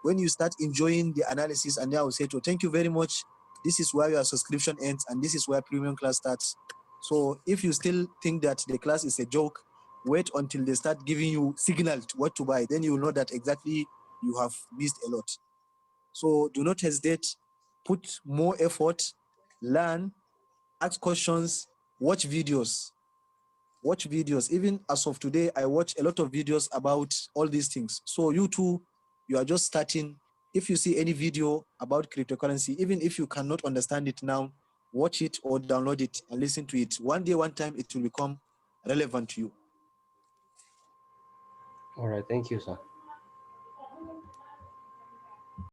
Speaker 1: When you start enjoying the analysis, and then I will say, to thank you very much. This is where your subscription ends, and this is where premium class starts. So if you still think that the class is a joke, wait until they start giving you signal to what to buy. Then you will know that exactly you have missed a lot. So do not hesitate, put more effort, learn, ask questions, watch videos. Watch videos. Even as of today, I watch a lot of videos about all these things. So you too, you are just starting. If you see any video about cryptocurrency, even if you cannot understand it now, watch it or download it and listen to it. One day, one time, it will become relevant to you.
Speaker 2: All right, thank you, sir.